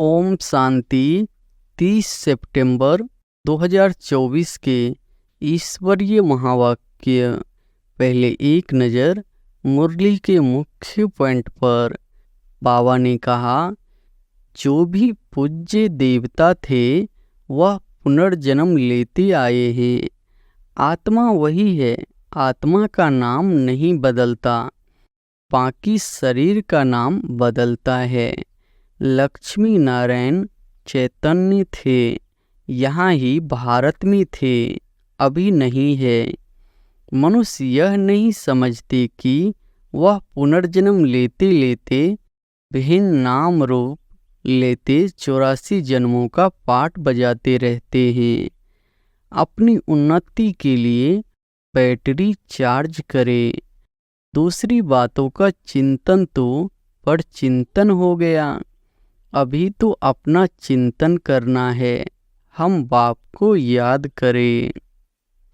ओम शांति। 30 सितंबर 2024 के ईश्वरीय महावाक्य। पहले एक नज़र मुरली के मुख्य पॉइंट पर। बाबा ने कहा, जो भी पूज्य देवता थे वह पुनर्जन्म लेते आए हैं। आत्मा वही है, आत्मा का नाम नहीं बदलता, बाकी शरीर का नाम बदलता है। लक्ष्मी नारायण चैतन्य थे, यहाँ ही भारत में थे, अभी नहीं है। मनुष्य यह नहीं समझते कि वह पुनर्जन्म लेते लेते विभिन्न नाम रूप लेते 84 जन्मों का पाठ बजाते रहते हैं। अपनी उन्नति के लिए बैटरी चार्ज करें। दूसरी बातों का चिंतन तो पर चिंतन हो गया। अभी तो अपना चिंतन करना है। हम बाप को याद करें।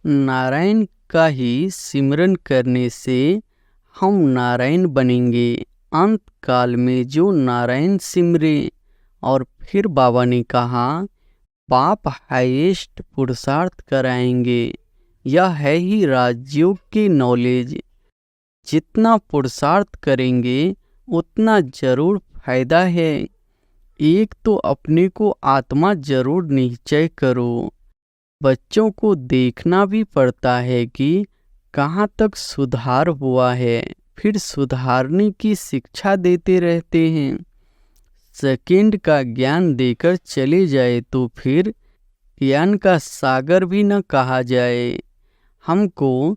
नारायण का ही सिमरन करने से हम नारायण बनेंगे। अंत काल में जो नारायण सिमरे। और फिर बाबा ने कहा, बाप हाईएस्ट पुरुषार्थ कराएंगे। यह है ही राजयोग की नॉलेज। जितना पुरुषार्थ करेंगे उतना जरूर फायदा है। एक तो अपने को आत्मा जरूर निश्चय करो। बच्चों को देखना भी पड़ता है कि कहाँ तक सुधार हुआ है, फिर सुधारने की शिक्षा देते रहते हैं। सेकंड का ज्ञान देकर चले जाए तो फिर ज्ञान का सागर भी न कहा जाए। हमको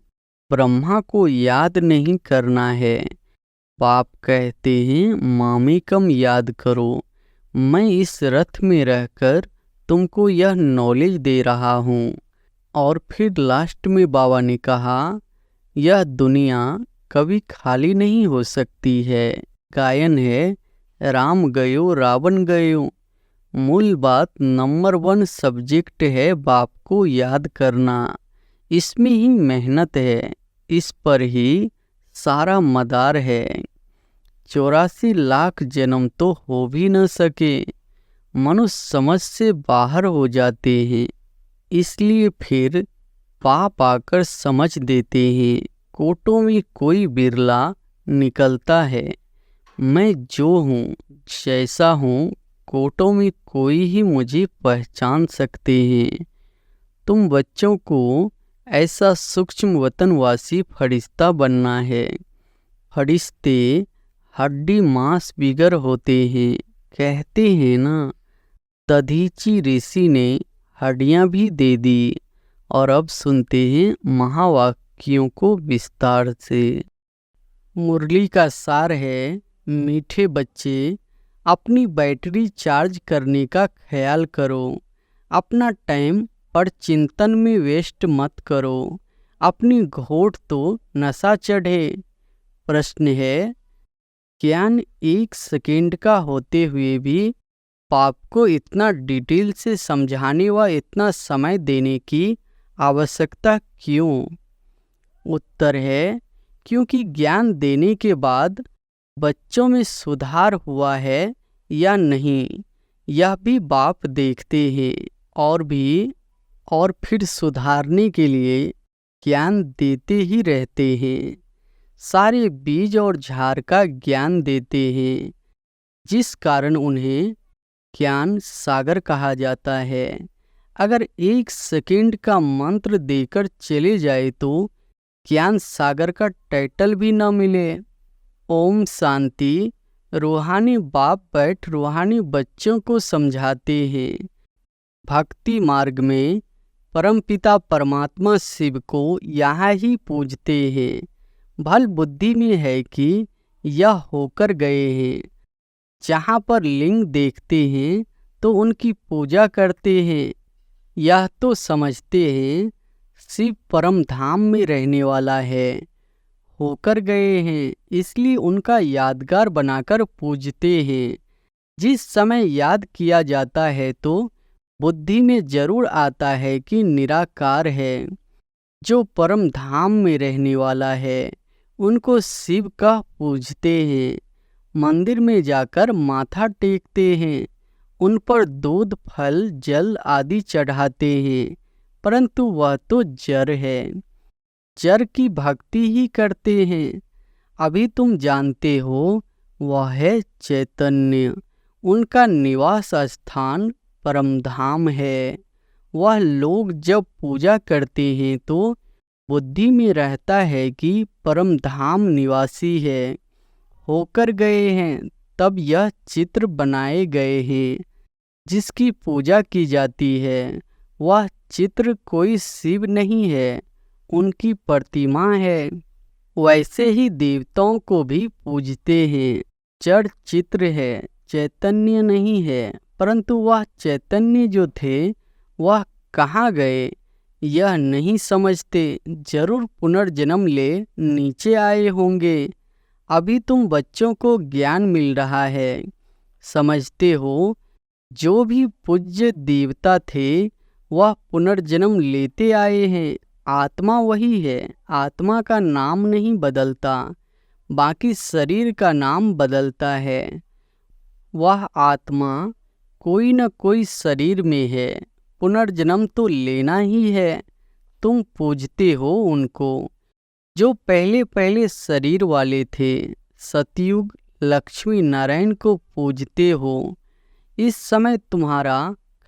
ब्रह्मा को याद नहीं करना है। बाप कहते हैं, मामी कम याद करो। मैं इस रथ में रहकर तुमको यह नॉलेज दे रहा हूँ। और फिर लास्ट में बाबा ने कहा, यह दुनिया कभी खाली नहीं हो सकती है। गायन है, राम गयो रावण गयो। मूल बात नंबर 1 सब्जेक्ट है बाप को याद करना। इसमें ही मेहनत है, इस पर ही सारा मदार है। 84 लाख जन्म तो हो भी न सके। मनुष्य समझ से बाहर हो जाते हैं, इसलिए फिर पाप आकर समझ देते हैं। कोटों में कोई बिरला निकलता है। मैं जो हूँ जैसा हूँ, कोटों में कोई ही मुझे पहचान सकते हैं। तुम बच्चों को ऐसा सूक्ष्म वतनवासी फरिश्ता बनना है। फरिश्ते हड्डी मांस बिगर होते हैं। कहते हैं ना, दधीची ऋषि ने हड्डियां भी दे दी। और अब सुनते हैं महावाक्यों को विस्तार से। मुरली का सार है, मीठे बच्चे, अपनी बैटरी चार्ज करने का ख्याल करो। अपना टाइम पर चिंतन में वेस्ट मत करो। अपनी घोट तो नशा चढ़े। प्रश्न है, ज्ञान 1 सेकेंड का होते हुए भी पाप को इतना डिटेल से समझाने व इतना समय देने की आवश्यकता क्यों? उत्तर है, क्योंकि ज्ञान देने के बाद बच्चों में सुधार हुआ है या नहीं, यह भी बाप देखते हैं। और फिर सुधारने के लिए ज्ञान देते ही रहते हैं। सारे बीज और झाड़ का ज्ञान देते हैं, जिस कारण उन्हें ज्ञान सागर कहा जाता है। अगर 1 सेकेंड का मंत्र देकर चले जाए तो ज्ञान सागर का टाइटल भी न मिले। ओम शांति। रूहानी बाप बैठ रूहानी बच्चों को समझाते हैं। भक्ति मार्ग में परमपिता परमात्मा शिव को यहाँ ही पूजते हैं। भल बुद्धि में है कि यह होकर गए हैं। जहाँ पर लिंग देखते हैं तो उनकी पूजा करते हैं। यह तो समझते हैं शिव परम धाम में रहने वाला है। होकर गए हैं, इसलिए उनका यादगार बनाकर पूजते हैं। जिस समय याद किया जाता है तो बुद्धि में जरूर आता है कि निराकार है, जो परम धाम में रहने वाला है। उनको शिव का पूजते हैं। मंदिर में जाकर माथा टेकते हैं। उन पर दूध, फल, जल आदि चढ़ाते हैं, परंतु वह तो जड़ है, जड़ की भक्ति ही करते हैं। अभी तुम जानते हो वह है चैतन्य, उनका निवास स्थान परमधाम है। वह लोग जब पूजा करते हैं तो बुद्धि में रहता है कि परमधाम निवासी है, होकर गए हैं, तब यह चित्र बनाए गए हैं जिसकी पूजा की जाती है। वह चित्र कोई शिव नहीं है, उनकी प्रतिमा है। वैसे ही देवताओं को भी पूजते हैं। जड़ चित्र है, चैतन्य नहीं है, परंतु वह चैतन्य जो थे वह कहाँ गए यह नहीं समझते। जरूर पुनर्जन्म ले नीचे आए होंगे। अभी तुम बच्चों को ज्ञान मिल रहा है, समझते हो जो भी पूज्य देवता थे वह पुनर्जन्म लेते आए हैं। आत्मा वही है, आत्मा का नाम नहीं बदलता, बाकी शरीर का नाम बदलता है। वह आत्मा कोई न कोई शरीर में है, पुनर्जन्म तो लेना ही है। तुम पूजते हो उनको जो पहले पहले शरीर वाले थे। सतयुग लक्ष्मी नारायण को पूजते हो। इस समय तुम्हारा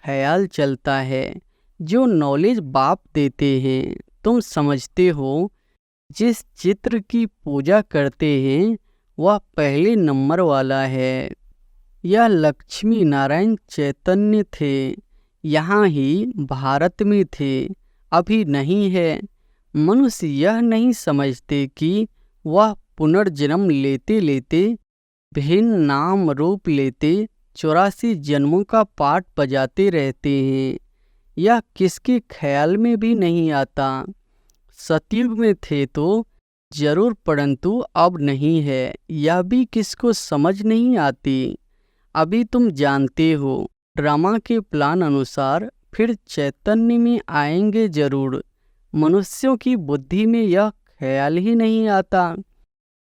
ख्याल चलता है, जो नॉलेज बाप देते हैं। तुम समझते हो जिस चित्र की पूजा करते हैं वह पहले नंबर वाला है। यह लक्ष्मी नारायण चैतन्य थे, यहाँ ही भारत में थे, अभी नहीं है। मनुष्य यह नहीं समझते कि वह पुनर्जन्म लेते लेते भिन्न नाम रूप लेते 84 जन्मों का पाठ बजाते रहते हैं। यह किसके ख्याल में भी नहीं आता। सतयुग में थे तो जरूर, परंतु अब नहीं है, यह भी किसको समझ नहीं आती। अभी तुम जानते हो ड्रामा के प्लान अनुसार फिर चैतन्य में आएंगे जरूर। मनुष्यों की बुद्धि में यह ख्याल ही नहीं आता।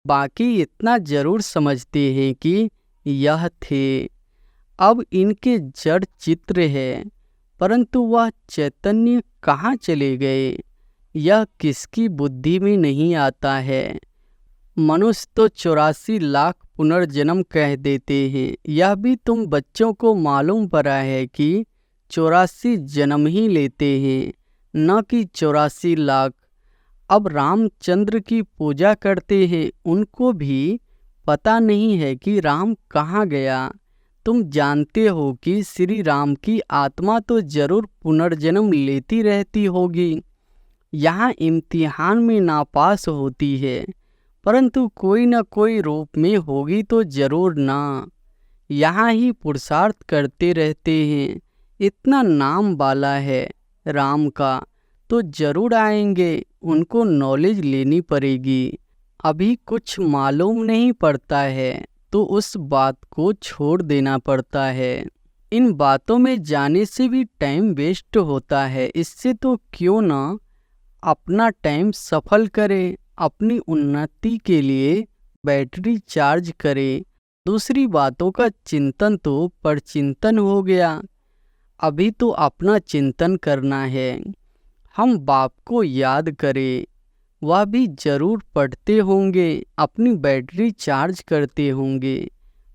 बाकी इतना जरूर समझते हैं कि यह थे, अब इनके जड़ चित्र है, परंतु वह चैतन्य कहाँ चले गए यह किसकी बुद्धि में नहीं आता है। मनुष्य तो 84 लाख पुनर्जन्म कह देते हैं। यह भी तुम बच्चों को मालूम पड़ा है कि 84 जन्म ही लेते हैं, न कि 84 लाख। अब रामचंद्र की पूजा करते हैं, उनको भी पता नहीं है कि राम कहाँ गया। तुम जानते हो कि श्री राम की आत्मा तो जरूर पुनर्जन्म लेती रहती होगी। यहाँ इम्तिहान में नापास होती है, परंतु कोई न कोई रूप में होगी तो जरूर ना। यहाँ ही पुरुषार्थ करते रहते हैं। इतना नाम वाला है राम का, तो जरूर आएंगे, उनको नॉलेज लेनी पड़ेगी। अभी कुछ मालूम नहीं पड़ता है तो उस बात को छोड़ देना पड़ता है। इन बातों में जाने से भी टाइम वेस्ट होता है। इससे तो क्यों ना अपना टाइम सफल करें, अपनी उन्नति के लिए बैटरी चार्ज करें। दूसरी बातों का चिंतन तो परचिंतन हो गया। अभी तो अपना चिंतन करना है। हम बाप को याद करें, वह भी जरूर पढ़ते होंगे, अपनी बैटरी चार्ज करते होंगे,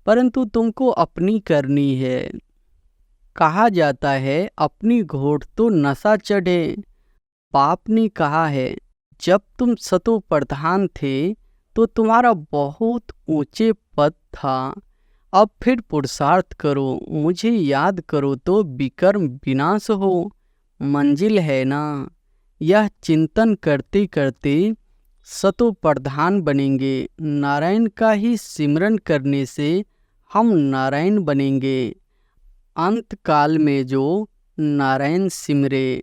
परंतु तुमको अपनी करनी है। कहा जाता है अपनी घोट तो नशा चढ़े। बाप ने कहा है जब तुम सतो प्रधान थे तो तुम्हारा बहुत ऊंचे पद था। अब फिर पुरुषार्थ करो, मुझे याद करो तो विकर्म विनाश हो। मंजिल है ना, यह चिंतन करते करते सतो प्रधान बनेंगे। नारायण का ही सिमरन करने से हम नारायण बनेंगे। अंत काल में जो नारायण सिमरे,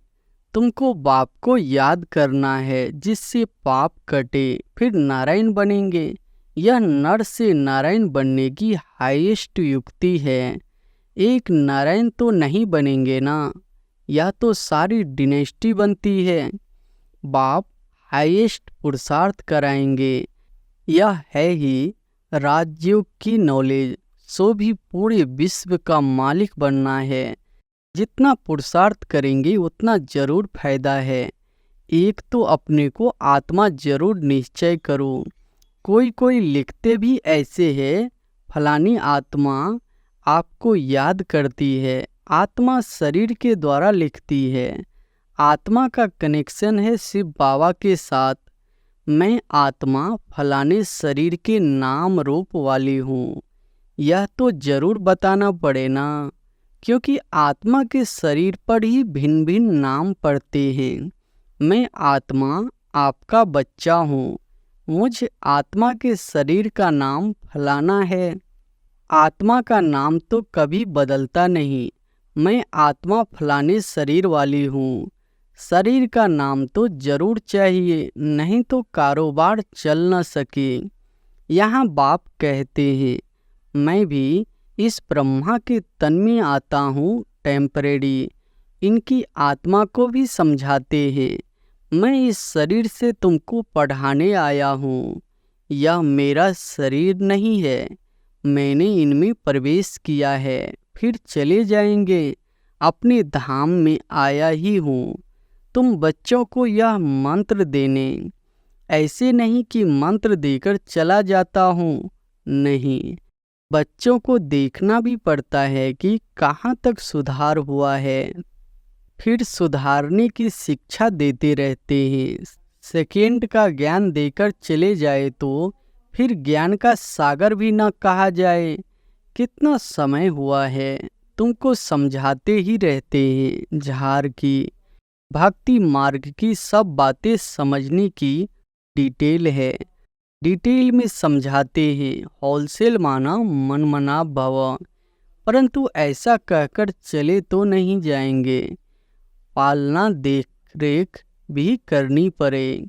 तुमको बाप को याद करना है जिससे पाप कटे, फिर नारायण बनेंगे। यह नर से नारायण बनने की हाईएस्ट युक्ति है। एक नारायण तो नहीं बनेंगे ना, यह तो सारी डिनेस्टी बनती है। बाप हाईएस्ट पुरुषार्थ कराएंगे। यह है ही राजयोग की नॉलेज। सो भी पूरे विश्व का मालिक बनना है। जितना पुरुषार्थ करेंगे उतना जरूर फायदा है। एक तो अपने को आत्मा जरूर निश्चय करो। कोई कोई लिखते भी ऐसे है, फलानी आत्मा आपको याद करती है। आत्मा शरीर के द्वारा लिखती है। आत्मा का कनेक्शन है शिव बाबा के साथ। मैं आत्मा फलाने शरीर के नाम रूप वाली हूँ, यह तो जरूर बताना पड़े ना, क्योंकि आत्मा के शरीर पर ही भिन्न भिन्न नाम पड़ते हैं। मैं आत्मा आपका बच्चा हूँ, मुझ आत्मा के शरीर का नाम फलाना है। आत्मा का नाम तो कभी बदलता नहीं। मैं आत्मा फलाने शरीर वाली हूँ। शरीर का नाम तो जरूर चाहिए, नहीं तो कारोबार चल न सके। यहाँ बाप कहते हैं, मैं भी इस ब्रह्मा के तन में आता हूँ टेम्परेरी। इनकी आत्मा को भी समझाते हैं, मैं इस शरीर से तुमको पढ़ाने आया हूँ। यह मेरा शरीर नहीं है, मैंने इनमें प्रवेश किया है, फिर चले जाएंगे। अपने धाम में आया ही हूँ। तुम बच्चों को यह मंत्र देने, ऐसे नहीं कि मंत्र देकर चला जाता हूँ, नहीं। बच्चों को देखना भी पड़ता है कि कहाँ तक सुधार हुआ है, फिर सुधारने की शिक्षा देते रहते हैं। सेकेंड का ज्ञान देकर चले जाए तो फिर ज्ञान का सागर भी न कहा जाए। कितना समय हुआ है, तुमको समझाते ही रहते हैं। झार की भक्ति मार्ग की सब बातें समझने की डिटेल है। डिटेल में समझाते हैं। होलसेल माना मन मना भव, परंतु ऐसा कहकर चले तो नहीं जाएंगे। पालना देख रेख भी करनी पड़े।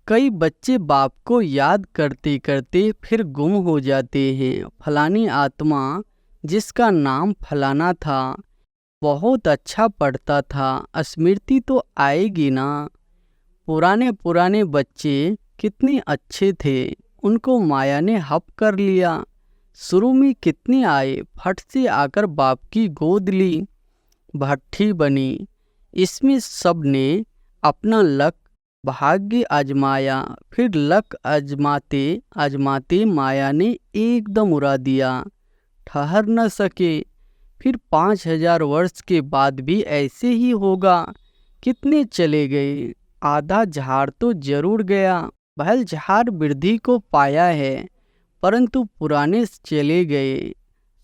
कई बच्चे बाप को याद करते करते फिर गुम हो जाते हैं। फलानी आत्मा जिसका नाम फलाना था, बहुत अच्छा पढ़ता था, स्मृति तो आएगी ना। पुराने पुराने बच्चे कितने अच्छे थे, उनको माया ने हप कर लिया। शुरू में कितने आए, फट से आकर बाप की गोद ली, भट्ठी बनी। इसमें सब ने अपना लक भाग्य आजमाया। फिर लक आजमाते आजमाते माया ने एकदम उड़ा दिया, ठहर न सके। फिर 5000 वर्ष के बाद भी ऐसे ही होगा। कितने चले गए, आधा झाड़ तो जरूर गया। भल झाड़ वृद्धि को पाया है, परंतु पुराने चले गए।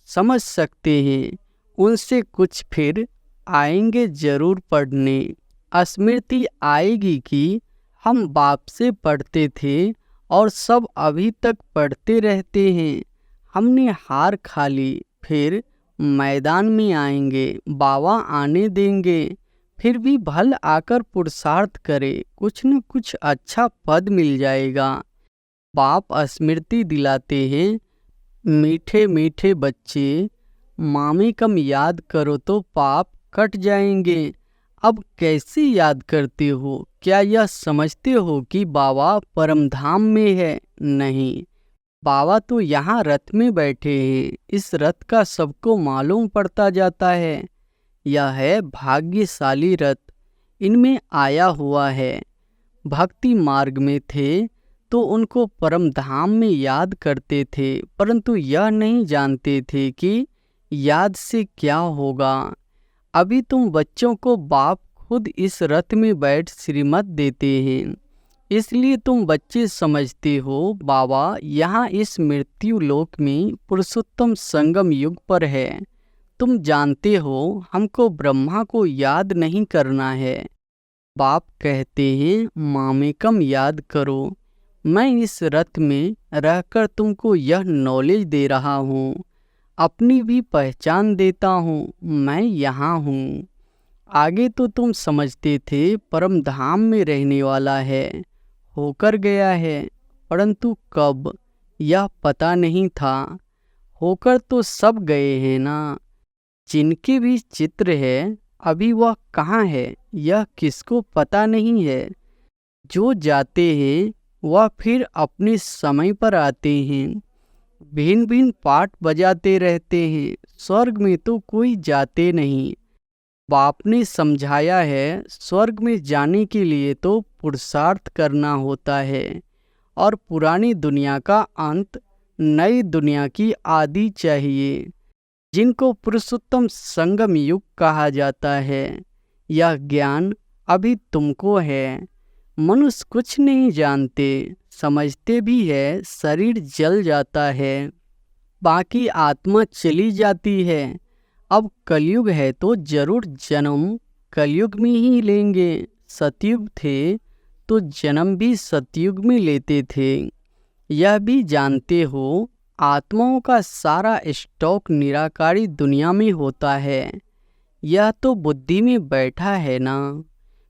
समझ सकते हैं, उनसे कुछ फिर आएंगे जरूर पढ़ने। स्मृति आएगी कि हम बाप से पढ़ते थे और सब अभी तक पढ़ते रहते हैं। हमने हार खा ली, फिर मैदान में आएंगे, बाबा आने देंगे। फिर भी भल आकर पुरुषार्थ करे, कुछ न कुछ अच्छा पद मिल जाएगा। बाप स्मृति दिलाते हैं, मीठे मीठे बच्चे, मामी कम याद करो तो पाप कट जाएंगे। अब कैसे याद करते हो? क्या यह समझते हो कि बाबा परमधाम में है? नहीं, बाबा तो यहाँ रथ में बैठे हैं। इस रथ का सबको मालूम पड़ता जाता है। यह है भाग्यशाली रथ, इनमें आया हुआ है। भक्ति मार्ग में थे तो उनको परम धाम में याद करते थे, परंतु यह नहीं जानते थे कि याद से क्या होगा। अभी तुम बच्चों को बाप खुद इस रथ में बैठ श्रीमत देते हैं, इसलिए तुम बच्चे समझते हो बाबा यहाँ इस मृत्यु लोक में पुरुषोत्तम संगम युग पर है। तुम जानते हो हमको ब्रह्मा को याद नहीं करना है। बाप कहते हैं मामेकम याद करो। मैं इस रथ में रहकर तुमको यह नॉलेज दे रहा हूँ, अपनी भी पहचान देता हूँ, मैं यहाँ हूँ। आगे तो तुम समझते थे परम धाम में रहने वाला है, होकर गया है, परंतु कब यह पता नहीं था। होकर तो सब गए हैं ना। जिनके भी चित्र है अभी वह कहाँ है यह किसको पता नहीं है। जो जाते हैं वह फिर अपने समय पर आते हैं। भिन्न भिन्न पाठ बजाते रहते हैं, स्वर्ग में तो कोई जाते नहीं। बाप ने समझाया है, स्वर्ग में जाने के लिए तो पुरुषार्थ करना होता है और पुरानी दुनिया का अंत नई दुनिया की आदि चाहिए, जिनको पुरुषोत्तम संगम युग कहा जाता है। यह ज्ञान अभी तुमको है। मनुष्य कुछ नहीं जानते, समझते भी है शरीर जल जाता है, बाकी आत्मा चली जाती है। अब कलयुग है तो जरूर जन्म कलयुग में ही लेंगे। सतयुग थे तो जन्म भी सतयुग में लेते थे। यह भी जानते हो, आत्माओं का सारा स्टॉक निराकारी दुनिया में होता है। यह तो बुद्धि में बैठा है ना।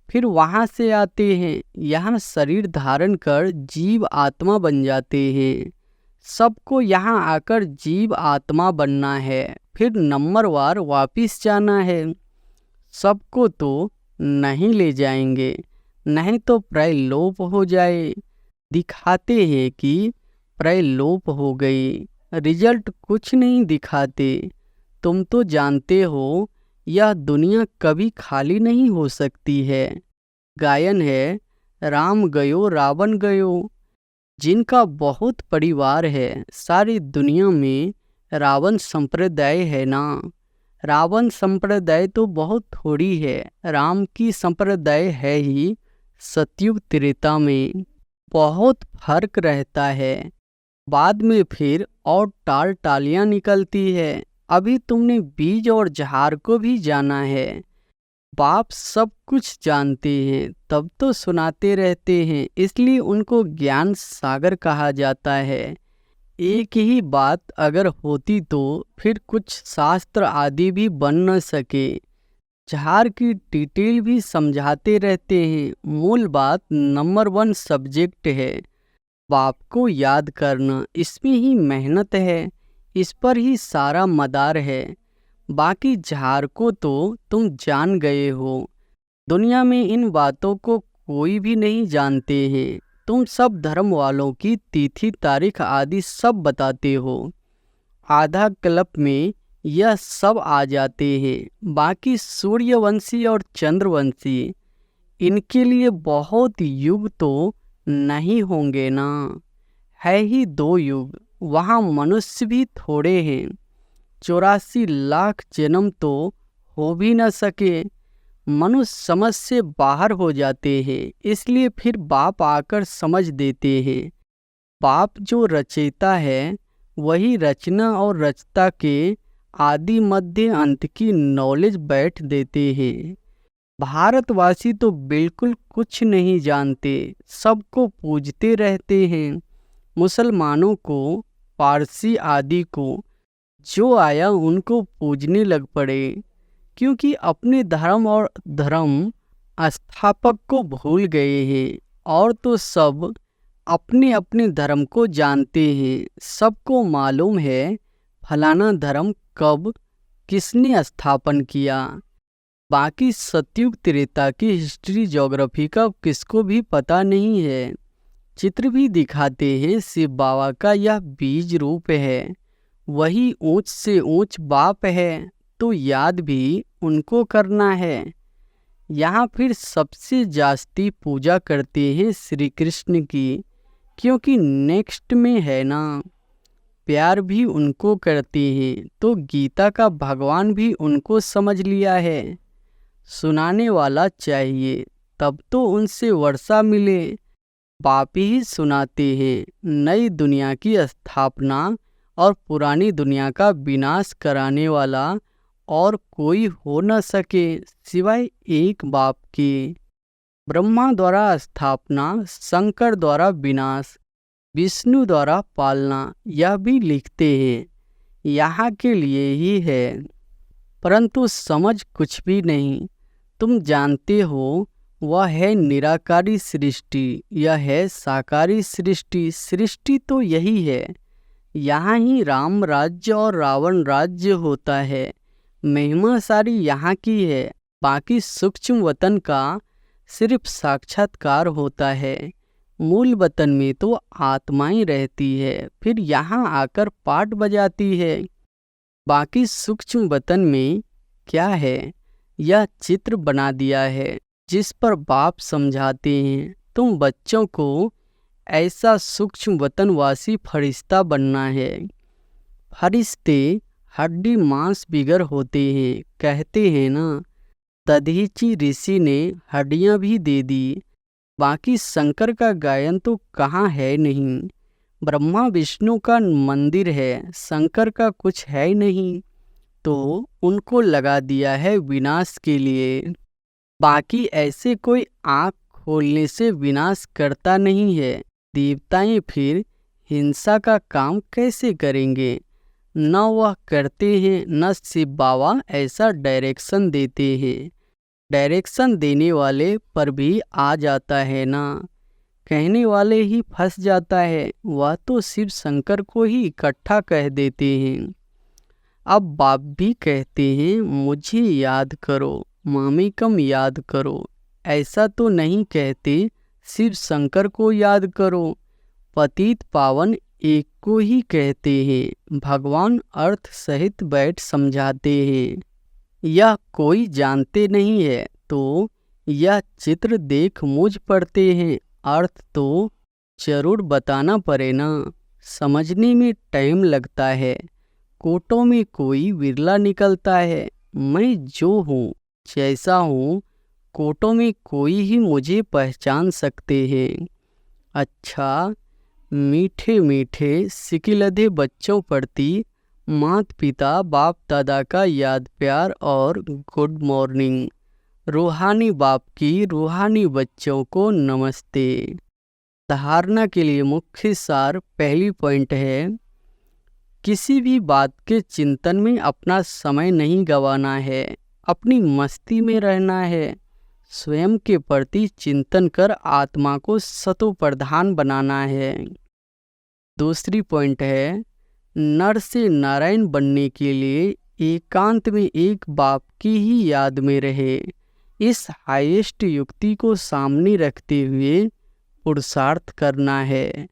फिर वहाँ से आते हैं, यहाँ शरीर धारण कर जीव आत्मा बन जाते हैं। सबको यहाँ आकर जीव आत्मा बनना है, फिर नंबरवार वापिस जाना है। सबको तो नहीं ले जाएंगे, नहीं तो प्रलोप हो जाए। दिखाते हैं कि प्रलोप हो गई, रिजल्ट कुछ नहीं दिखाते। तुम तो जानते हो, यह दुनिया कभी खाली नहीं हो सकती है। गायन है, राम गयो रावण गयो। जिनका बहुत परिवार है, सारी दुनिया में रावण संप्रदाय है ना। रावण संप्रदाय तो बहुत थोड़ी है, राम की संप्रदाय है ही। सतयुग त्रेता में बहुत फर्क रहता है। बाद में फिर और टाल टालियाँ निकलती है। अभी तुमने बीज और जहार को भी जाना है। बाप सब कुछ जानते हैं, तब तो सुनाते रहते हैं, इसलिए उनको ज्ञान सागर कहा जाता है। एक ही बात अगर होती तो फिर कुछ शास्त्र आदि भी बन न सके। जहार की डिटेल भी समझाते रहते हैं। मूल बात नंबर 1 सब्जेक्ट है, बाप को याद करना, इसमें ही मेहनत है, इस पर ही सारा मदार है। बाकी झार को तो तुम जान गए हो। दुनिया में इन बातों को कोई भी नहीं जानते हैं। तुम सब धर्म वालों की तिथि तारीख आदि सब बताते हो। आधा कल्प में यह सब आ जाते हैं। बाकी सूर्यवंशी और चंद्रवंशी, इनके लिए बहुत युग तो नहीं होंगे ना। है ही 2 युग, वहाँ मनुष्य भी थोड़े हैं। 84 लाख जन्म तो हो भी न सके। मनुष्य समझ से बाहर हो जाते हैं, इसलिए फिर बाप आकर समझ देते हैं। बाप जो रचयिता है, वही रचना और रचता के आदि मध्य अंत की नॉलेज बैठ देते हैं। भारतवासी तो बिल्कुल कुछ नहीं जानते, सबको पूजते रहते हैं। मुसलमानों को, पारसी आदि को जो आया उनको पूजने लग पड़े, क्योंकि अपने धर्म और धर्म स्थापक को भूल गए हैं। और तो सब अपने अपने धर्म को जानते हैं। सबको मालूम है फलाना धर्म कब किसने स्थापन किया। बाकी सतयुग त्रेता की हिस्ट्री ज्योग्राफी का किसको भी पता नहीं है। चित्र भी दिखाते हैं, शिव बाबा का यह बीज रूप है, वही ऊंच से ऊंच बाप है, तो याद भी उनको करना है। यहाँ फिर सबसे जास्ती पूजा करते हैं श्री कृष्ण की, क्योंकि नेक्स्ट में है ना। प्यार भी उनको करते हैं, तो गीता का भगवान भी उनको समझ लिया है। सुनाने वाला चाहिए, तब तो उनसे वर्षा मिले। बाप ही सुनाते हैं, नई दुनिया की स्थापना और पुरानी दुनिया का विनाश कराने वाला और कोई हो न सके सिवाय एक बाप के। ब्रह्मा द्वारा स्थापना, शंकर द्वारा विनाश, विष्णु द्वारा पालना, यह भी लिखते हैं। यहाँ के लिए ही है, परंतु समझ कुछ भी नहीं। तुम जानते हो, वह है निराकारी सृष्टि, यह है साकारी सृष्टि। सृष्टि तो यही है। यहाँ ही राम राज्य और रावण राज्य होता है। महिमा सारी यहाँ की है, बाकी सूक्ष्म वतन का सिर्फ साक्षात्कार होता है। मूल वतन में तो आत्माएं रहती है, फिर यहाँ आकर पाट बजाती है। बाकी सूक्ष्म वतन में क्या है, यह चित्र बना दिया है जिस पर बाप समझाते हैं तुम बच्चों को ऐसा सूक्ष्म वतनवासी फरिश्ता बनना है। फरिश्ते हड्डी मांस बिगर होते हैं, कहते हैं ना। दधीची ऋषि ने हड्डियां भी दे दी, बाकी शंकर का गायन तो कहाँ है नहीं। ब्रह्मा विष्णु का मंदिर है, शंकर का कुछ है नहीं, तो उनको लगा दिया है विनाश के लिए। बाकी ऐसे कोई आँख खोलने से विनाश करता नहीं है। देवताएं फिर हिंसा का काम कैसे करेंगे? न वह करते हैं, न शिव बाबा ऐसा डायरेक्शन देते हैं। डायरेक्शन देने वाले पर भी आ जाता है ना, कहने वाले ही फंस जाता है। वह तो शिव शंकर को ही इकट्ठा कह देते हैं। अब बाप भी कहते हैं मुझे याद करो, मामेकम याद करो। ऐसा तो नहीं कहते शिव शंकर को याद करो। पतित पावन एक को ही कहते हैं। भगवान अर्थ सहित बैठ समझाते हैं। यह कोई जानते नहीं है तो यह चित्र देख मुझ पड़ते हैं। अर्थ तो जरूर बताना पड़े ना, समझने में टाइम लगता है। कोटों में कोई विरला निकलता है। मैं जो हूँ जैसा हूँ, कोटों में कोई ही मुझे पहचान सकते हैं। अच्छा, मीठे मीठे सिकिलधे बच्चों प्रति माता पिता बाप दादा का याद प्यार और गुड मॉर्निंग। रूहानी बाप की रूहानी बच्चों को नमस्ते। धारणा के लिए मुख्य सार पहली पॉइंट है, किसी भी बात के चिंतन में अपना समय नहीं गंवाना है, अपनी मस्ती में रहना है। स्वयं के प्रति चिंतन कर आत्मा को सतो प्रधान बनाना है। दूसरी पॉइंट है, नर से नारायण बनने के लिए एकांत में एक बाप की ही याद में रहे। इस हाईएस्ट युक्ति को सामने रखते हुए पुरुषार्थ करना है।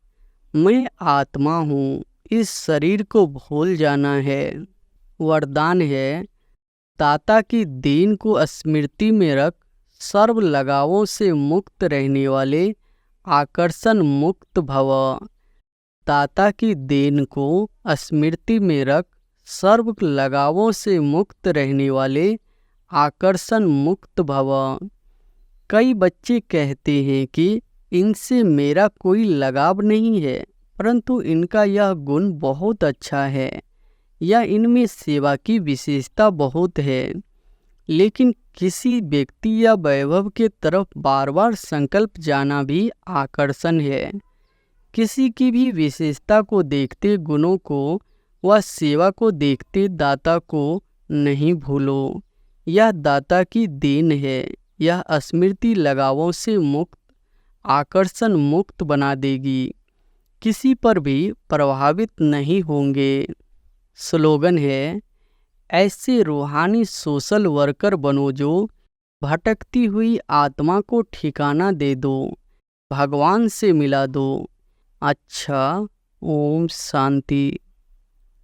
मैं आत्मा हूँ, इस शरीर को भूल जाना है। वरदान है, दाता की देन को स्मृति में रख सर्व लगावों से मुक्त रहने वाले आकर्षण मुक्त भव। दाता की देन को स्मृति में रख सर्व लगावों से मुक्त रहने वाले आकर्षण मुक्त भव। कई बच्चे कहते हैं कि इनसे मेरा कोई लगाव नहीं है, परंतु इनका यह गुण बहुत अच्छा है या इनमें सेवा की विशेषता बहुत है। लेकिन किसी व्यक्ति या वैभव के तरफ बार बार संकल्प जाना भी आकर्षण है। किसी की भी विशेषता को देखते गुणों को व सेवा को देखते दाता को नहीं भूलो। यह दाता की देन है। यह स्मृति लगावों से मुक्त आकर्षण मुक्त बना देगी। किसी पर भी प्रभावित नहीं होंगे। स्लोगन है, ऐसे रूहानी सोशल वर्कर बनो जो भटकती हुई आत्मा को ठिकाना दे दो, भगवान से मिला दो। अच्छा, ओम शांति।